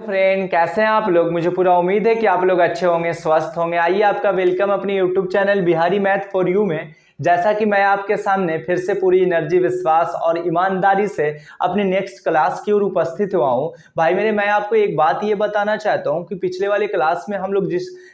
Friend, कैसे हैं आप लोग। मुझे पूरा उम्मीद है कि आप लोग अच्छे होंगे, स्वस्थ होंगे। आइए आपका वेलकम अपनी YouTube channel Bihari math for you में। जैसा कि मैं आपके सामने फिर से पूरी एनर्जी, विश्वास और ईमानदारी से अपनी नेक्स्ट क्लास की ओर उपस्थित हुआ हूं। भाई मेरे, मैं आपको एक बात ये बताना चाहता हूं कि पिछले वाले क्लास में हम लोग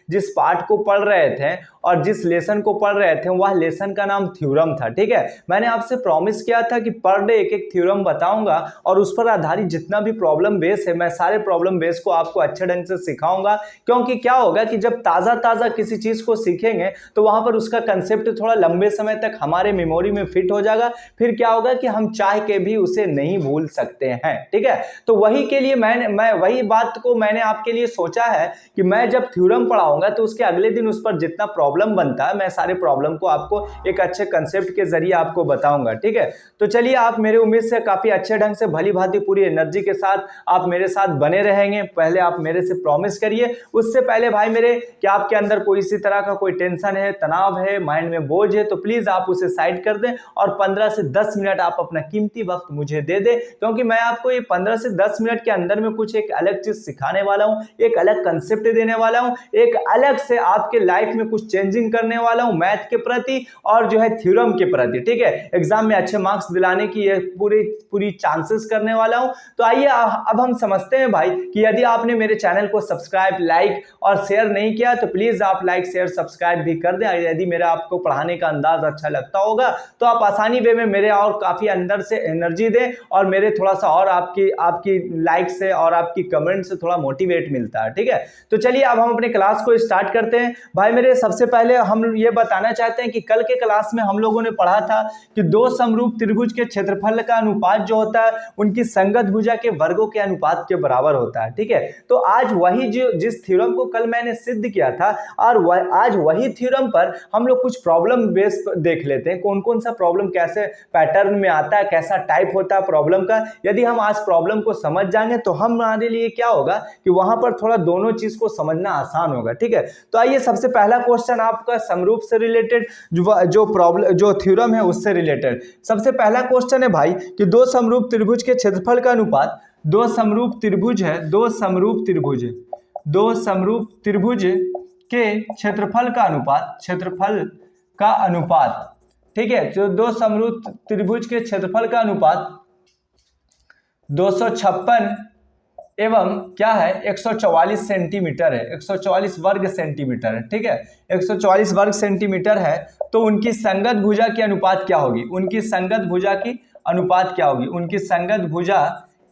जिस पार्ट को पढ़ रहे थे और जिस लेसन को पढ़ रहे थे वह लेसन का नाम थ्योरम था। ठीक है, मैंने आपसे प्रॉमिस किया था कि पर डे एक एक थ्योरम बताऊंगा और उस पर आधारित जितना भी प्रॉब्लम बेस है मैं सारे प्रॉब्लम बेस को आपको अच्छे ढंग से सिखाऊंगा। क्योंकि क्या होगा कि जब ताजा ताजा किसी चीज को सीखेंगे तो वहां पर उसका कंसेप्ट थोड़ा लंबे समय तक हमारे मेमोरी में फिट हो जाएगा। फिर क्या होगा कि हम चाह के भी उसे नहीं भूल सकते हैं। ठीक है, तो वही के लिए मैं वही बात को मैंने आपके लिए सोचा है कि मैं जब थ्योरम पढ़ाऊंगा तो उसके अगले दिन उस पर जितना प्रॉब्लम बनता है मैं सारे प्रॉब्लम को आपको एक अच्छे कंसेप्ट के जरिए आपको बताऊंगा। ठीक है, तो चलिए, आप मेरे उम्मीद से काफी अच्छे ढंग से भली भांति पूरी एनर्जी के साथ आप मेरे साथ बने रहेंगे। पहले आप मेरे से प्रॉमिस करिए। उससे पहले भाई मेरे, क्या आपके अंदर कोई इसी तरह का कोई टेंशन है, तनाव है, माइंड में बोझ है, तो प्लीज आप उसे साइड कर दें और 15 से 10 मिनट आप अपना कीमती वक्त मुझे दे दें। क्योंकि मैं आपको ये 15 से 10 मिनट के अंदर में कुछ एक अलग चीज सिखाने वाला हूं, एक अलग कंसेप्ट देने वाला हूं, एक अलग से आपके लाइफ में कुछ चेंजिंग करने वाला हूं मैथ के प्रति और जो है थ्योरम के प्रति। ठीक है, एग्जाम में अच्छे मार्क्स दिलाने की ये पूरी चांसेस करने वाला हूं। तो आइए अब हम समझते हैं भाई कि यदि आपने मेरे चैनल को सब्सक्राइब, लाइक और शेयर नहीं किया तो प्लीज आप लाइक, शेयर, सब्सक्राइब भी कर दें। यदि मेरा आपको पढ़ाने का अंदाज अच्छा लगता होगा तो आप आसानी वे में मेरे और काफी अंदर से एनर्जी दें और मेरे थोड़ा सा और आपकी लाइक से और आपकी कमेंट से थोड़ा मोटिवेट मिलता है। ठीक है, तो चलिए अब हम अपने क्लास को स्टार्ट करते हैं। भाई मेरे, सबसे पहले हम ये बताना चाहते हैं कि कल के क्लास में हम लोगों ने पढ़ा था कि दो समरूप त्रिभुज के क्षेत्रफल का अनुपात जो होता है उनकी संगत भुजा के वर्गों के अनुपात के बराबर होता है। ठीक है, तो आज वही जिस थ्योरम को कल मैंने सिद्ध किया था और आज वही थ्योरम पर हम लोग कुछ प्रॉब्लम बेस देख लेते हैं। कौन कौन सा प्रॉब्लम कैसे पैटर्न में आता है, कैसा टाइप होता है प्रॉब्लम का। यदि हम आज प्रॉब्लम को समझ जाएंगे तो हमारे लिए क्या होगा कि वहां पर थोड़ा दोनों चीज को समझना आसान होगा। ठीक है, तो आइए सबसे पहला क्वेश्चन आपका समरूप से रिलेटेड जो थ्योरम है उससे रिलेटेड। सबसे पहला क्वेश्चन है भाई कि दो समरूप त्रिभुज के क्षेत्रफल का अनुपात, दो समरूप त्रिभुज है, दो समरूप त्रिभुज के क्षेत्रफल का अनुपात। ठीक है, जो दो समरूप त्रिभुज के क्षेत्रफल का अनुपात 256 एवं क्या है 144 सेंटीमीटर है, 144 वर्ग सेंटीमीटर है। ठीक है, 144 वर्ग सेंटीमीटर है। तो उनकी संगत भुजा की अनुपात क्या होगी, उनकी संगत भुजा की अनुपात क्या होगी, उनकी संगत भुजा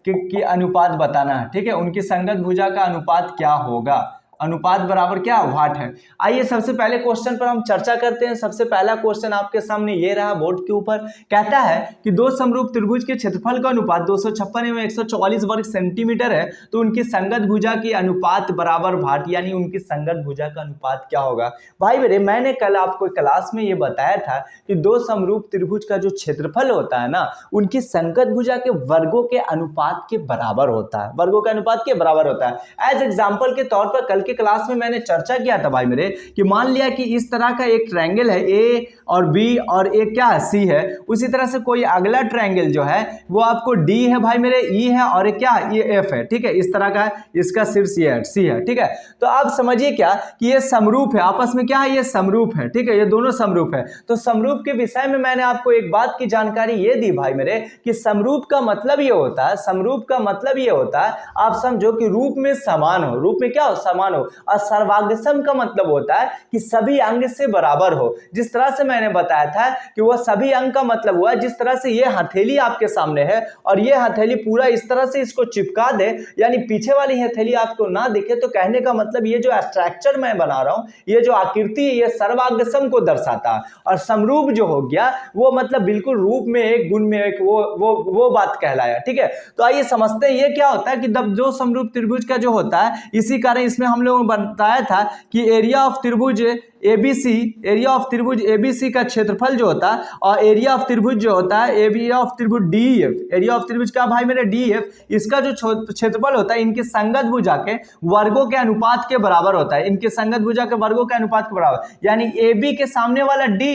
की अनुपात बताना है। ठीक है, उनकी संगत भुजा का अनुपात क्या होगा, अनुपात बराबर क्या वाट है। आइए सबसे पहले क्वेश्चन पर हम चर्चा करते हैं। सबसे पहला क्वेश्चन आपके सामने ये रहा बोर्ड के ऊपर, कहता है कि दो समरूप त्रिभुज के क्षेत्रफल का अनुपात 256 एवं 144 वर्ग सेंटीमीटर है, तो उनकी संगत भुजा की अनुपात बराबर भाट, यानी उनकी संगत भुजा का अनुपात क्या होगा। भाई मेरे, मैंने कल आपको क्लास में ये बताया था कि दो समरूप त्रिभुज का जो क्षेत्रफल होता है ना, उनकी संगत भुजा के वर्गों के अनुपात के बराबर होता है, वर्गों के अनुपात के बराबर होता है। एज एग्जाम्पल के तौर पर कल के क्लास में मैंने चर्चा किया था भाई मेरे कि मान लिया कि इस तरह का एक ट्रायंगल है, ए और बी और एक क्या है, सी है। उसी तरह से कोई अगला ट्रायंगल जो है वो आपको डी है भाई मेरे, ई है और एक क्या है, ये एफ है। ठीक है, इस तरह का है, इसका शीर्ष ये है, सी है। ठीक है, तो आप समझिए क्या कि ये समरूप है, आपस में क्या है, ये समरूप है। ठीक है, ये दोनों समरूप है। तो समरूप के विषय में मैंने आपको एक बात की जानकारी ये दी भाई मेरे कि समरूप का मतलब ये होता है, समरूप का मतलब ये होता है, आप समझो कि रूप में समान हो, रूप में क्या हो, समान हो। और सर्वांगसम का मतलब होता है कि सभी अंग से बराबर हो। जिस तरह से मैंने बताया था कि वह सभी अंग का मतलब हुआ जिस तरह से ये हथेली आपके सामने है और ये हथेली पूरा इस तरह से इसको चिपका दे, यानी पीछे वाली हथेली आपको ना दिखे, तो कहने का मतलब ये जो स्ट्रक्चर मैं बना रहा हूं, ये जो आकृति है, ये सर्वांगसम को दर्शाता है। और समरूप जो हो गया वो मतलब बिल्कुल रूप में एक, गुण में एक, वो बात कहलाया। ठीक है, तो आइए समझते हैं ये क्या होता है कि जो समरूप त्रिभुज का जो होता है, इसी कारण इसमें हम लोगों ने बताया था कि एरिया ऑफ त्रिभुज ABC, एरिया ऑफ त्रिभुज ABC का क्षेत्रफल जो होता है और एरिया ऑफ त्रिभुज जो होता है एरिया ऑफ त्रिभुज DEF, एरिया ऑफ त्रिभुज का भाई मेरे DEF, इसका जो क्षेत्रफल होता है इनके संगत भुजा के वर्गों के अनुपात के बराबर होता है, इनके संगत भुजा के वर्गों के अनुपात के बराबर, यानी AB के सामने वाला D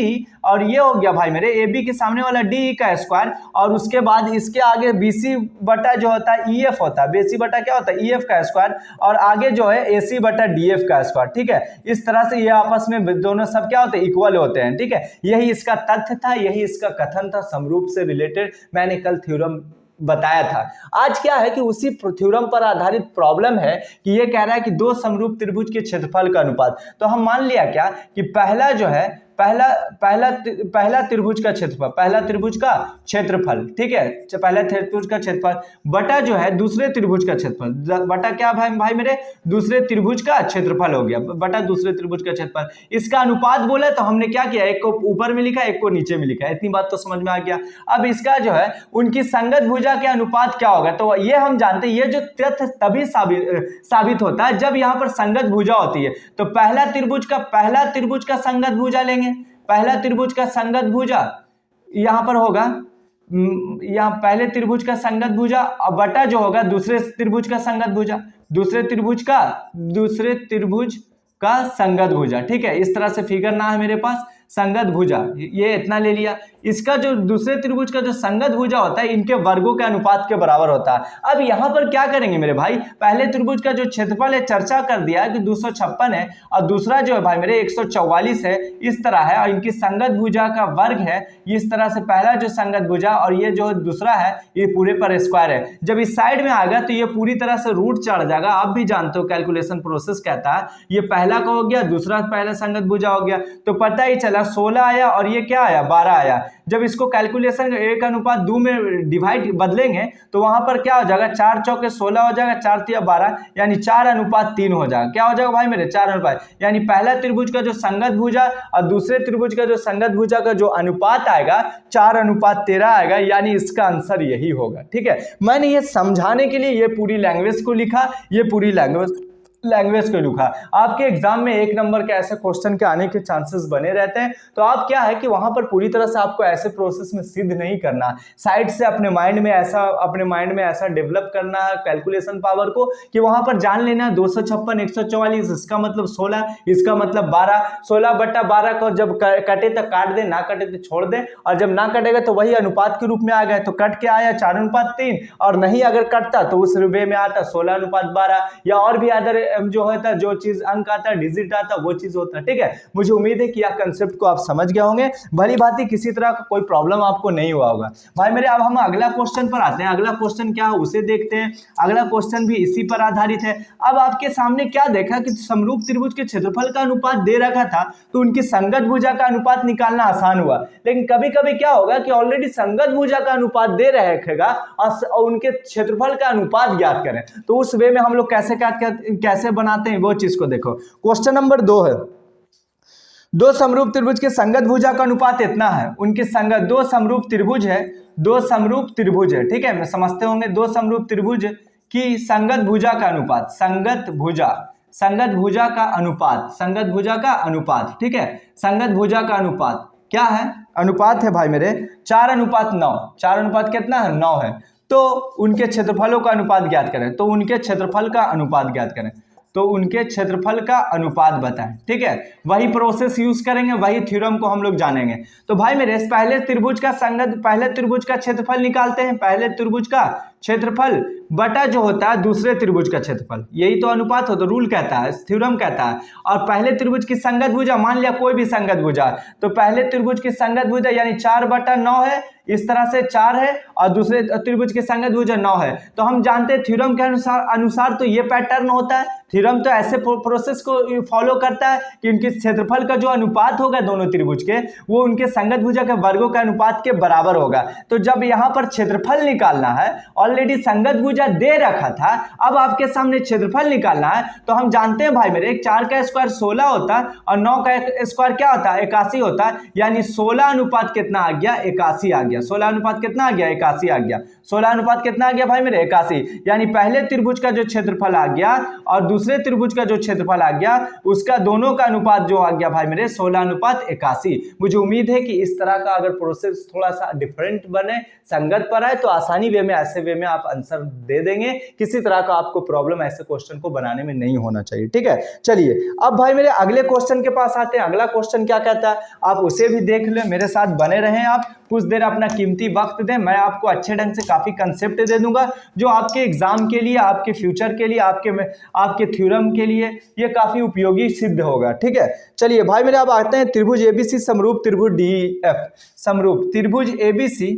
और ये हो गया भाई मेरे AB के सामने वाला DE का स्क्वायर और उसके बाद इसके आगे BC बटा जो होता है EF होता है, BC बटा क्या होता है EF का स्क्वायर और आगे जो है AC बटा DF का स्क्वायर। ठीक है, इस तरह से ये आपस में दोनों सब क्या होते हैं, इक्वल होते हैं। ठीक है, यही इसका तथ्य था, यही इसका कथन था, समरूप से रिलेटेड मैंने कल थ्योरम बताया था। आज क्या है कि उसी थ्योरम पर आधारित प्रॉब्लम है कि ये कह रहा है कि दो समरूप त्रिभुज के क्षेत्रफल का अनुपात। तो हम मान लिया क्या कि पहला जो है पहला त्रिभुज का क्षेत्रफल, पहला त्रिभुज का क्षेत्रफल, ठीक है, पहला त्रिभुज का क्षेत्रफल बटा जो है दूसरे त्रिभुज का क्षेत्रफल, बटा क्या भाई मेरे दूसरे त्रिभुज का क्षेत्रफल हो गया, बटा दूसरे त्रिभुज का क्षेत्रफल। इसका अनुपात बोला तो हमने क्या किया, एक को ऊपर में लिखा, एक को नीचे में लिखा, इतनी बात तो समझ में आ गया। अब इसका जो है उनकी संगत भुजा के अनुपात क्या होगा, तो ये हम जानते हैं, ये जो तथ्य तभी साबित होता है जब यहाँ पर संगत भुजा होती है। तो पहला त्रिभुज का संगत भुजा लेंगे, पहला त्रिभुज का संगत भुजा यहां पर होगा, यहां पहले त्रिभुज का संगत भुजा और बटा जो होगा दूसरे त्रिभुज का संगत भुजा, दूसरे त्रिभुज का संगत भुजा। ठीक है, इस तरह से फिगर ना है मेरे पास, संगत भुजा ये इतना ले लिया। इसका जो दूसरे त्रिभुज का जो संगत भुजा होता है इनके वर्गों के अनुपात के बराबर होता है। अब यहां पर क्या करेंगे मेरे भाई, पहले त्रिभुज का जो क्षेत्रफल है चर्चा कर दिया है कि 256 है और दूसरा जो है भाई मेरे 144 है, इस तरह है, और इनकी संगत भुजा का वर्ग है इस तरह से, पहला जो संगत भुजा और ये जो दूसरा है ये पूरे पर स्क्वायर है। जब इस साइड में आ गया तो ये पूरी तरह से रूट चढ़ जाएगा। आप भी जानते हो कैलकुलेशन प्रोसेस कहता है, ये पहला का हो गया, दूसरा पहला संगत भुजा हो गया, तो पता ही चला 16 आया और ये क्या आया 12 आया। जब इसको कैलकुलेशन 1:2 में डिवाइड बदलेंगे तो वहां पर क्या हो जाएगा, 4 चौके 16 हो जाएगा, 4 तिया 12, यानी 4:3 हो जाएगा। क्या हो जाएगा भाई मेरे 4 अनुपात, यानी पहला त्रिभुज का जो संगत भुजा और दूसरे त्रिभुज का जो संगत भुजा का जो अनुपात आएगा 4:13 आएगा, यानी इसका आंसर यही होगा। ठीक है, मैंने ये समझाने के लिए ये पूरी लैंग्वेज को लिखा, ये पूरी लैंग्वेज को लिखा। आपके एग्जाम में 1 नंबर के ऐसे क्वेश्चन के आने के चांसेस बने रहते हैं, तो आप क्या है कि वहां पर पूरी तरह से आपको ऐसे प्रोसेस में सिद्ध नहीं करना, साइड से अपने माइंड में ऐसा डेवलप करना है कैलकुलेशन पावर को कि वहां पर जान लेना 256 144 इसका मतलब 16, इसका मतलब 12, 16/12 को जब कटे तो काट दे, ना कटे तो छोड़ दे, और जब ना कटेगा तो वही अनुपात के रूप में आ गया, तो कट के आया 4:3, और नहीं अगर कटता तो उस वे में आता 16:12, या और भी अदर जो होता है, जो चीज अंक आता है, डिजिट आता है, वो चीज होता है। ठीक है, मुझे उम्मीद है कि यह कंसेप्ट को आप समझ गए होंगे, भली भांति किसी तरह का कोई प्रॉब्लम आपको नहीं हुआ होगा भाई मेरे। अब हम अगला क्वेश्चन पर आते हैं, अगला क्वेश्चन क्या है उसे देखते हैं। अगला क्वेश्चन भी इसी पर आधारित है। अब आपके सामने क्या देखा कि समरूप त्रिभुज के क्षेत्रफल का अनुपात दे रखा था, तो उनकी संगत भुजा का अनुपात निकालना आसान हुआ। लेकिन कभी कभी क्या होगा कि ऑलरेडी संगत भुजा का अनुपात दे रखेगा और उनके क्षेत्रफल का अनुपात ज्ञात करें, तो उस वे में हम लोग कैसे बनाते हैं वो चीज को देखो। क्वेश्चन नंबर 2 है, दो समरूप त्रिभुज के संगत भुजा का अनुपात इतना है, उनके संगत दो समरूप त्रिभुज है, ठीक है, मैं समझते होंगे, दो समरूप त्रिभुज की संगत भुजा का अनुपात, संगत भुजा का अनुपात, ठीक है, संगत भुजा का अनुपात क्या है, अनुपात है भाई मेरे 4:9, 4 कितना है 9 है। तो उनके क्षेत्रफलों का अनुपात ज्ञात करें, तो उनके क्षेत्रफल का अनुपात ज्ञात करें, तो उनके क्षेत्रफल का अनुपात बताएं। ठीक है, वही प्रोसेस यूज करेंगे, वही थ्योरम को हम लोग जानेंगे। तो भाई मेरे पहले त्रिभुज का क्षेत्रफल निकालते हैं, पहले त्रिभुज का क्षेत्रफल बटा जो होता है दूसरे त्रिभुज का क्षेत्रफल, यही तो अनुपात हो, तो रूल कहता है, थ्योरम कहता है। और पहले त्रिभुज की संगत भुजा, मान लिया कोई भी संगत भुजा, तो पहले त्रिभुज की संगत भुजा यानी 4/9 है, इस तरह से 4 है, और दूसरे त्रिभुज की संगत भुजा 9 है। तो हम जानते हैं थ्योरम के अनुसार तो ये पैटर्न होता है, थ्योरम तो ऐसे प्रोसेस को फॉलो करता है कि उनके क्षेत्रफल का जो अनुपात होगा दोनों त्रिभुज के, वो उनके संगत भुजा के वर्गों के अनुपात के बराबर होगा। तो जब यहाँ पर क्षेत्रफल निकालना है, ऑलरेडी संगत भुजा दे रखा था, अब आपके सामने क्षेत्रफल निकालना है। तो हम जानते हैं भाई मेरे 4 का स्क्वायर 16 होता है और 9 का स्क्वायर क्या होता है 81 होता है, यानी 16 अनुपात कितना आ गया 81 आ गया। 16 अनुपात कितना आ गया 81 आ गया। 16 अनुपात कितना आ गया भाई मेरे 81, यानी पहले त्रिभुज का जो क्षेत्रफल आ गया और दूसरे त्रिभुज का जो क्षेत्रफल आ गया उसका दोनों का अनुपात जो आ गया भाई मेरे 16 अनुपात 81। मुझे उम्मीद है कि इस तरह का अगर प्रोसेस थोड़ा सा डिफरेंट बने, संगत पर आए, तो आसानी वे में ऐसे वे में आप आंसर दे देंगे। किसी तरह का आपको प्रॉब्लम ऐसे क्वेश्चन को बनाने में नहीं होना चाहिए, ठीक है। चलिए अब भाई मेरे अगले क्वेश्चन के पास आते हैं। अगला क्वेश्चन क्या कहता है, आप उसे भी देख लें, मेरे साथ बने रहें, आप कुछ देर अपना कीमती वक्त दें। मैं आपको अच्छे ढंग से काफी कंसेप्ट दे दूंगा जो आपके एग्जाम के लिए, आपके फ्यूचर के लिए, आपके थ्योरम के लिए ये काफी उपयोगी सिद्ध होगा, ठीक है। चलिए भाई मेरे अब आते हैं त्रिभुज एबीसी समरूप त्रिभुज डीईएफ। समरूप त्रिभुज एबीसी,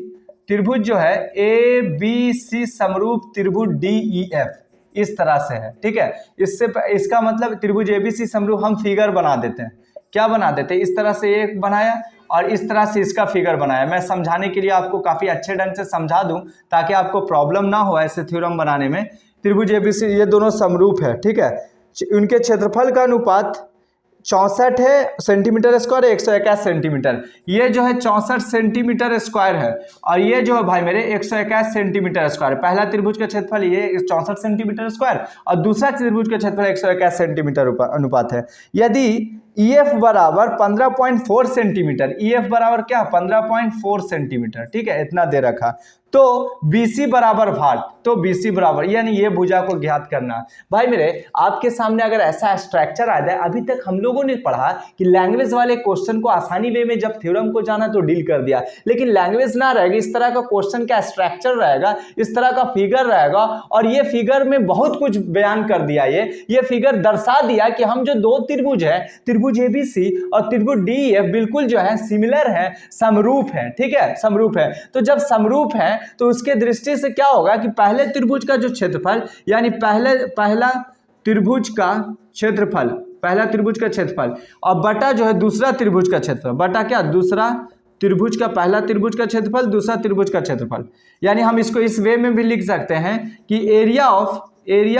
त्रिभुज जो है एबीसी समरूप त्रिभुज डीईएफ इस तरह से है, ठीक है। इसका मतलब त्रिभुज एबीसी समरूप हम फिगर बना देते हैं। क्या बना देते हैं, इस तरह से एक बनाया और इस तरह से इसका फिगर बनाया। मैं समझाने के लिए आपको काफी अच्छे ढंग से समझा दूं ताकि आपको प्रॉब्लम ना हो ऐसे थ्योरम बनाने में। त्रिभुज एबीसी ये दोनों समरूप है, ठीक है। उनके क्षेत्रफल का अनुपात 64 है सेंटीमीटर स्क्वायर, 121 सेंटीमीटर। ये जो है 64 सेंटीमीटर स्क्वायर है और ये जो है भाई मेरे 121 सेंटीमीटर स्क्वायर। पहला त्रिभुज का क्षेत्रफल ये 64 सेंटीमीटर स्क्वायर और दूसरा त्रिभुज का क्षेत्रफल 121 सेंटीमीटर अनुपात है। यदि EF बराबर 15.4 सेंटीमीटर, EF बराबर क्या 15.4 सेंटीमीटर, ठीक है, इतना दे रखा, तो BC बराबर भाग, तो BC बराबर यानी ये भुजा को ज्ञात करना। भाई मेरे आपके सामने अगर ऐसा स्ट्रक्चर आ जाए, अभी तक हम लोगों ने पढ़ा कि लैंग्वेज वाले क्वेश्चन को आसानी वे में जब थ्योरम को जाना तो डील कर दिया, लेकिन लैंग्वेज ना रहेगी, इस तरह का क्वेश्चन का स्ट्रक्चर रहेगा, इस तरह का फिगर रहेगा और ये फिगर में बहुत कुछ बयान कर दिया। ये फिगर दर्शा दिया कि हम जो दो त्रिभुज है, त्रिभुज एबीसी और त्रिभुज डीईएफ बिल्कुल जो है सिमिलर है, समरूप है, ठीक है, समरूप है। तो जब समरूप है तो उसके दृष्टि से क्या होगा कि पहले त्रिभुज का जो क्षेत्रफल यानी पहला त्रिभुज का क्षेत्रफल, पहला त्रिभुज का क्षेत्रफल और बटा जो है दूसरा त्रिभुज का क्षेत्रफल, बटा क्या दूसरा त्रिभुज का, पहला त्रिभुज का क्षेत्रफल दूसरा त्रिभुज का क्षेत्रफल। यानी हम इसको इस वे में भी लिख सकते हैं कि एरिया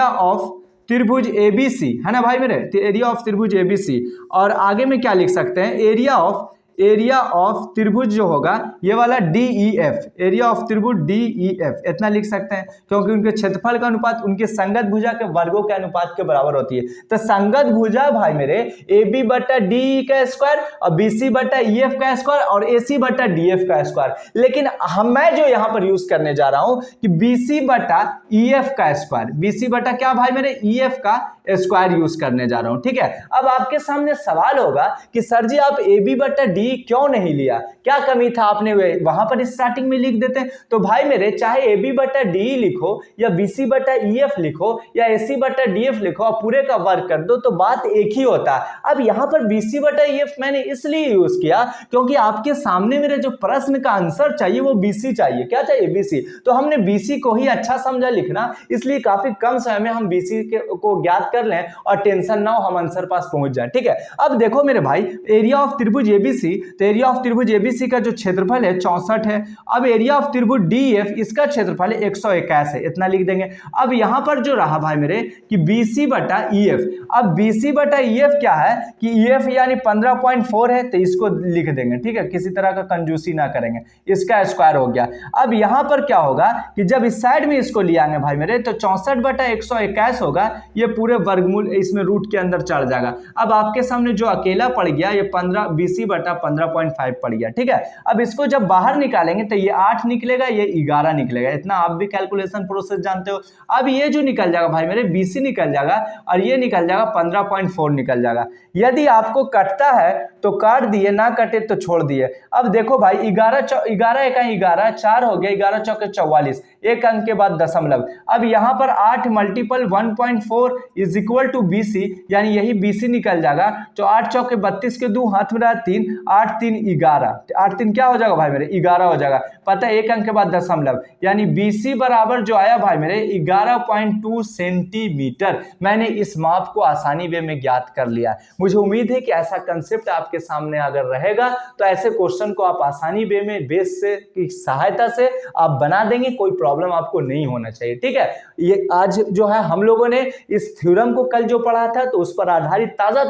ऑफ त्रिभुज एबीसी है ना भाई मेरे, एरिया ऑफ त्रिभुज एबीसी। और आगे में क्या लिख सकते हैं, एरिया ऑफ त्रिभुज जो होगा ये वाला डीईएफ, एरिया ऑफ त्रिभुज डीईएफ इतना लिख सकते हैं क्योंकि उनके क्षेत्रफल का अनुपात उनके संगत भुजा के वर्गों के अनुपात के बराबर होती है। तो संगत भुजा भाई मेरे AB बटा DE का स्क्वायर और BC बटा EF का स्क्वायर और AC बटा DF का स्क्वायर। लेकिन मैं जो यहां पर यूज करने जा रहा हूं कि BC बटा EF का स्क्वायर, BC बटा क्या भाई मेरे EF का स्क्वायर यूज करने जा रहा हूं, ठीक है। अब आपके सामने सवाल होगा कि सर जी आप AB बटा DE क्यों नहीं लिया, क्या कमी था, आपने वहां पर स्टार्टिंग में लिख देते। तो भाई मेरे चाहे AB बटा DE लिखो या BC बटा EF लिखो या AC बटा DF लिखो और पूरे का वर्ग कर दो तो बात एक ही होता है। अब यहां पर BC बटा EF मैंने इसलिए यूज किया क्योंकि आपके सामने मेरे जो प्रश्न का आंसर चाहिए वो BC चाहिए, क्या चाहिए BC। तो हमने BC को ही अच्छा समझा लिखना, इसलिए काफी कम समय में हम BC को ज्ञात कर लें और टेंशन ना हो, हम आंसर पास पहुंच जाए, ठीक है। अब देखो मेरे भाई एरिया ऑफ त्रिभुज एबीसी, तो एरिया ऑफ त्रिभुज एबीसी का जो क्षेत्रफल है 64 है। अब एरिया ऑफ त्रिभुज डीएफ इसका क्षेत्रफल 121 है, इतना लिख देंगे। अब यहां पर जो रहा भाई मेरे कि BC बटा EF, अब BC बटा EF क्या है कि EF यानी 15.4 है तो इसको लिख देंगे, ठीक है, किसी तरह का कंजूसी ना करेंगे, इसका स्क्वायर हो गया। अब यहां पर क्या होगा कि जब इस साइड में इसको ले आएंगे भाई मेरे तो 64 बटा 121 होगा, ये पूरे वर्गमूल इसमें रूट के अंदर चढ़ जाएगा। अब आपके सामने जो अकेला पड़ गया ये 15 BC बटा 15.5 पड़ गया, ठीक है। अब इसको जब बाहर निकालेंगे तो ये 8 निकलेगा, ये 11 निकलेगा, इतना आप भी कैलकुलेशन प्रोसेस जानते हो। अब ये जो निकल जाएगा भाई मेरे BC निकल जाएगा और ये निकल जाएगा 15.4 निकल जाएगा। यदि आपको कटता है तो काट दिए, ना कटे तो छोड़ दिए। अब देखो भाई 11 एका 11 4 हो गया, 11 चौके 44, एक अंक के बाद दशमलव। अब यहां पर 8 multiple 1.4 is equal to BC, यानी यही BC निकल जाएगा। तो 8 चौके 32 के 2 हाथ में रहा 3, 8 3 11, 8 3 क्या हो जाएगा भाई मेरे 11 हो जाएगा। पता है एक अंक के बाद दशमलव, यानी BC बराबर जो आया भाई मेरे 11.2 सेंटीमीटर। मैंने इस माप को आसानी वे में ज्ञात कर लिया। मुझे उम्मीद है कि ऐसा कंसेप्ट आपके सामने अगर रहेगा तो ऐसे क्वेश्चन को आप आसानी वे में बेस से की सहायता से आप बना देंगे, कोई प्रॉब्लम आपको नहीं होना चाहिए। ठीक है, ये आज जो है हम लोगों ने इस थ्योरम को कल जो पढ़ा था तो उस पर आधारित ताजा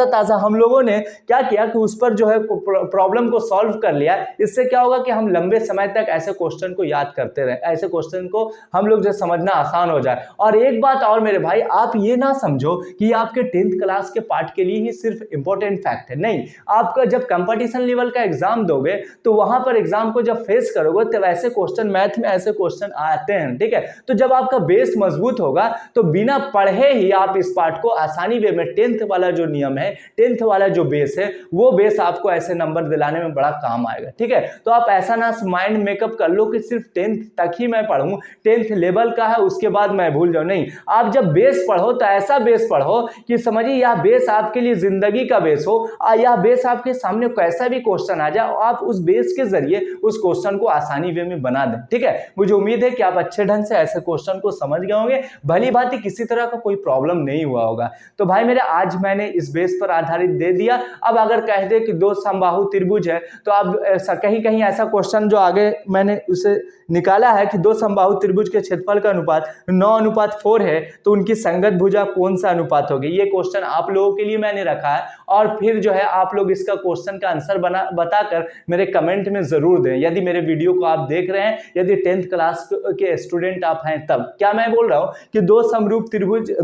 ताजा हम लोगों ने क्या किया कि उस पर जो है प्रॉब्लम को सॉल्व कर लिया। इससे क्या होगा कि हम लंबे समय तक ऐसे क्वेश्चन को याद करते रहे, ऐसे क्वेश्चन को हम लोग जो समझना आसान हो जाए। और एक बात और मेरे भाई, आप ये ना समझो कि आपके 10th क्लास के पार्ट के लिए ही सिर्फ इंपॉर्टेंट फैक्ट है, नहीं। आपका जब कंपटीशन लेवल का एग्जाम दोगे तो वहां पर एग्जाम को जब फेस करोगे तो ऐसे क्वेश्चन, मैथ में ऐसे क्वेश्चन आते हैं। ठीक है, तो जब आपका बेस मजबूत होगा तो बिना पढ़े ही आप इस पार्ट को आसानी वे में 10th वाला जो नियम है, 10th वाला जो बेस है, वो बेस आपको ऐसे नंबर दिलाने में बड़ा काम आएगा। ठीक है, तो आप ऐसा ना माइंड मेकअप कर लो कि सिर्फ 10th तक ही मैं पढ़ूं, 10th लेवल का है उसके बाद मैं भूल जाऊं, नहीं। आप जब बेस पढ़ो तो ऐसा बेस पढ़ो कि समझिए यह बेस आपके लिए जिंदगी का बेस हो, यह बेस आपके सामने कैसा भी क्वेश्चन आ जाए आप उस बेस के जरिए उस क्वेश्चन को आसानी वे में बना दें। ठीक है, मुझे उम्मीद है कि आप अच्छे ढंग से ऐसे क्वेश्चन को समझ गए होंगे, भली भांति किसी तरह का कोई प्रॉब्लम नहीं हुआ होगा। तो भाई मेरे आज मैंने इस बेस पर आधारित दे दिया। अब अगर कह दे कि दो समबाहु त्रिभुज है तो अब कहीं कहीं ऐसा क्वेश्चन जो आगे मैंने उसे निकाला है कि दो समबाहु त्रिभुज के क्षेत्रफल का अनुपात 9:4 है तो उनकी संगत भुजा कौन सा अनुपात होगी, ये क्वेश्चन आप लोगों के लिए मैंने रखा है। और फिर जो है आप लोग इसका क्वेश्चन का आंसर बताकर मेरे कमेंट में जरूर दें। यदि मेरे वीडियो को आप देख रहे हैं, यदि 10th क्लास के स्टूडेंट आप हैं, तब क्या मैं बोल रहा हूं कि दो समरूप त्रिभुज,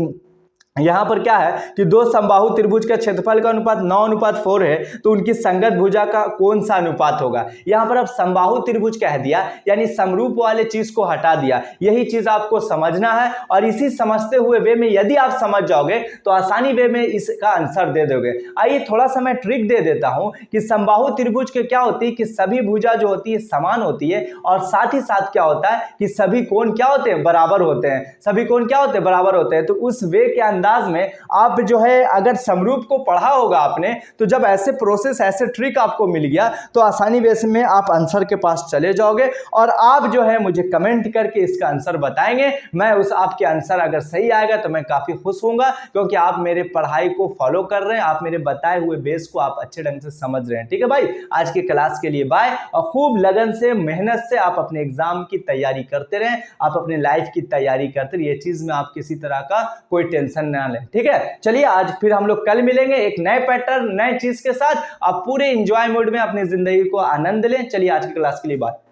यहां पर क्या है कि दो समबाहु त्रिभुज का क्षेत्रफल का अनुपात 9:4 है तो उनकी संगत भुजा का कौन सा अनुपात होगा। यहां पर अब समबाहु त्रिभुज कह दिया, यानी समरूप वाले चीज को हटा दिया। यही चीज आपको समझना है और इसी समझते हुए वे में यदि आप समझ जाओगे तो आसानी वे में इसका आंसर दे दोगे। आइए थोड़ा सा मैं ट्रिक दे देता हूं कि समबाहु त्रिभुज के क्या होती है कि सभी भुजा जो होती है समान होती है, और साथ ही साथ क्या होता है कि सभी कोण क्या होते हैं, बराबर होते हैं। सभी कोण क्या होते हैं, बराबर होते हैं। तो उस वे के अंदाज में आप जो है अगर समरूप को पढ़ा होगा आपने, तो जब ऐसे प्रोसेस, ऐसे ट्रिक आपको मिल गया तो आसानी बेस में आप आंसर के पास चले जाओगे और आप जो है मुझे कमेंट करके इसका आंसर बताएंगे। मैं उस आपके आंसर अगर सही आएगा तो मैं काफी खुश होऊंगा, क्योंकि आप मेरे पढ़ाई को फॉलो कर रहे हैं, आप मेरे बताए हुए बेस को आप अच्छे ढंग से समझ रहे हैं। ठीक है भाई, आज की क्लास के लिए बाय, और खूब लगन से, मेहनत से आप अपने एग्जाम की तैयारी करते रहें, आप अपने लाइफ की तैयारी करते रहिए। ये चीज में आप किसी तरह का कोई टेंशन ना लें। ठीक है, चलिए आज फिर हम लोग कल मिलेंगे एक नए पैटर्न, नए चीज के साथ। आप पूरे एंजॉय मोड में अपनी जिंदगी को आनंद लें। चलिए आज की क्लास के लिए बाय।